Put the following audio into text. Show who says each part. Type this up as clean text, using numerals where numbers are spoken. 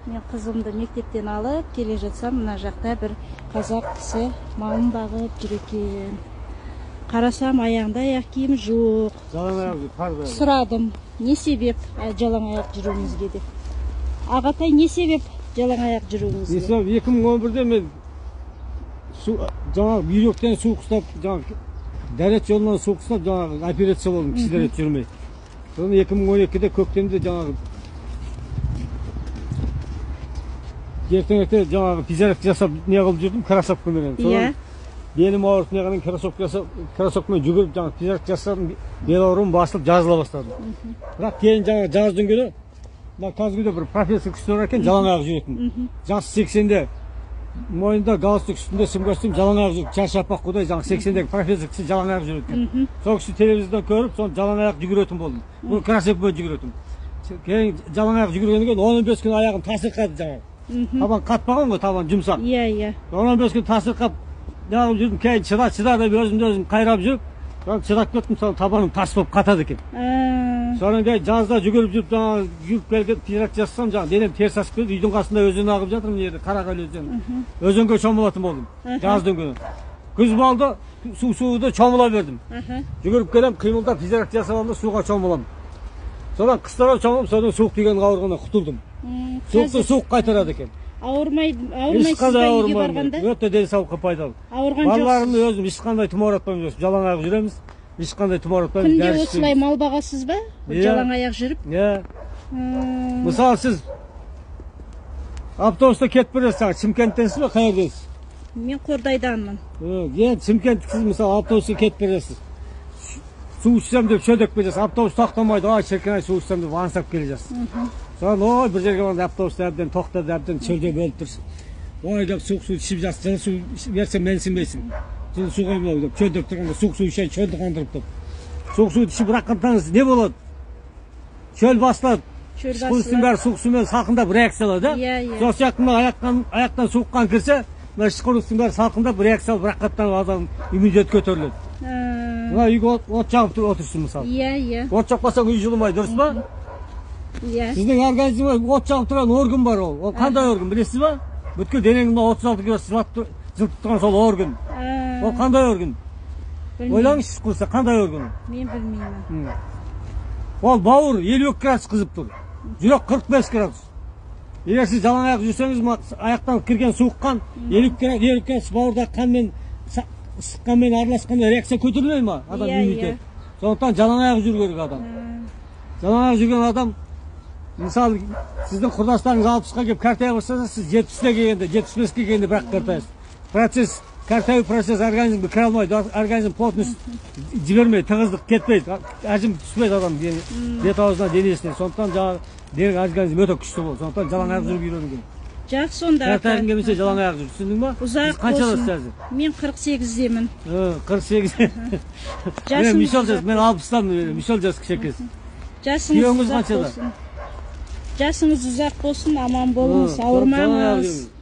Speaker 1: Мен қызымды мектептен алып келе жатсам, мына жақта бір қазақ кісі малын бағып жүр екен. Қарасам, аяғында аяқ киім жоқ.
Speaker 2: Жалаң аяқ жүр.
Speaker 1: Сұрадым, не себеп жалаң аяқ жүруіңізге деп. Ағатай, не себеп жалаң аяқ жүруіңізге?
Speaker 2: 2011-де мен жаңағы бүйректен су қыстап, жаңағы дәрет жолынан су қыстап, жаңағы операция болдым, кіші дәрет жүрмей. Соны 2012-де көктемде жаңағы ертеңекте жаңағы физиолог жасап не қылып жүрдім, кроссовкамен. Соны белім ауырып неғанын кроссовкамен жүгіріп, жаңағы физиолог жасадым, бел ауруым басылып жазыла бастадым. Бірақ кейін жаңағы жаздың күні, қазіргі бір профессор кісі бар екен, жалаң аяқ жүретін. Жасы 80-де, мойнында галстук, үстінде сым костюм, жалаң аяқ жүріп, шаршапақ құдай, жаңағы 80-дегі профессор кісі жалаң аяқ жүретін. Сол кісі телевизордан көріп, соны жалаң аяқ жүгіретін болдым. Бұл кроссовкамен жүгіретін. Кейін жалаң аяқ жүгіргеннен кейін 15 күн аяғым тасырқады жаңағы. Табан қатпаған ғой, табан жұмсақ. 15 күн тасырқап, неғып жүрдім, кейін шыда деп өзімді қайрап жүріп, шыдап кеттім, соны табаным тас болып қатады екен. Содан кейін жазда жүгіріп жүріп, жүріп келген физиолог жасасам, денем теріс асып кетті, үйдің қасында өзен ағып жатырмын, жерде Қарағайлы өзені. Өзенге шомылатын болдым, жаздың күні. Күз болды, суды шомыла бердім. Жүгіріп келем, қимылдап физиолог жасап алды, суға шомыламын. Содан қыстарап шомылып, содан суық тиген ауырғаннан құтылдым. Суықты суық қайтарады екен.
Speaker 1: Ауырмайсыз ба үйге барғанда?
Speaker 2: Өте денсаулыққа пайдалы.
Speaker 1: Ауырған жоқсыз?
Speaker 2: Балаларымды өзім ешқандай тұмар атпаймыз, жалаң аяқ жүреміз. Ешқандай тұмар атпаймыз.
Speaker 1: Күнде осылай мал бағасыз ба? Жалаң аяқ жүріп?
Speaker 2: Мысалы сіз автобуста кетіп бересіз, Шымкенттенсіз бе, қайерденсіз?
Speaker 1: Мен Қордайданмын.
Speaker 2: Шымкенттіксіз, мысалы автобуста кетіп бересіз. Су ішсем деп шөдек бересіз, автобус тоқтамайды, ай шіркін ай су ішсем деп аңсап келе жатсыз. Содан ой бір жерге барғанда автобуста әбден тоқтады, әбден шөлде бөліп тұрсың. Ой деп суық су ішіп жатсың, жылы су берсем менсінбейсің. Жылы су қоймау деп шөлдеп тұрғанда суық су ішейін, шөлді қандырып деп. Суық суды ішіп раққантаңыз не болады? Шөл басылады. Ішқұлыстың бәрі суық сумен салқындап реакциялады. Сол сияқты аяқтан суық қан кірсе, ішқұлыстың бәрі салқындап реакциялап раққаттанып адам иммунитет көтеріледі. Мына үйге от жағып отырсың мысалы. От жақпасаң үй жылымайды, дұрыс па? Сіздің организмде от жағып тұрған орган бар ол. Ол қандай орган, білесіз ба? Бүткіл денеңді 36 градус жылытып тұрған сол орган. Ол қандай орган? Ойлаңызшы құрса, қандай орган?
Speaker 1: Мен білмеймін.
Speaker 2: Ол бауыр 52 градус қызып тұр. Жүрек 45 градус. Егер сіз жалаң аяқ жүрсеңіз, аяқтан кірген суық қан 52 градус бауырдағы қанмен ысыққанмен араласқанда реакция көтерілмей ма? Адам иммунитет. Сондықтан жалаң аяқ жүру керек адам. Жалаң аяқ жүрген адам, мысалы, сіздің құрдастарыңыз 60-қа келіп картая бастаса, сіз 70-ке келгенде, 75-ке келгенде бірақ картаясыз. Картаю процесс организмге кіре алмайды, организм плотность жібермейді, тығыздық кетпейді, әжім түспейді адам бет аузына, денесіне. Сондықтан жаңағы организм өте күшті болды. Сондықтан жалаң аяқ жүріп үйрену керек.
Speaker 1: Жақсы онда.
Speaker 2: Картайғың келмесе жалаң аяқ жүр, түсіндің ба?
Speaker 1: Ұзақ болсын. Мен 48-демін.
Speaker 2: 48. Мен 60-тамын, Мишел жас кішекесін.
Speaker 1: Жасыңыз ұзақ болсын. Жасыңыз ұзақ болсын, аман болыңыз, ауырмаңыз.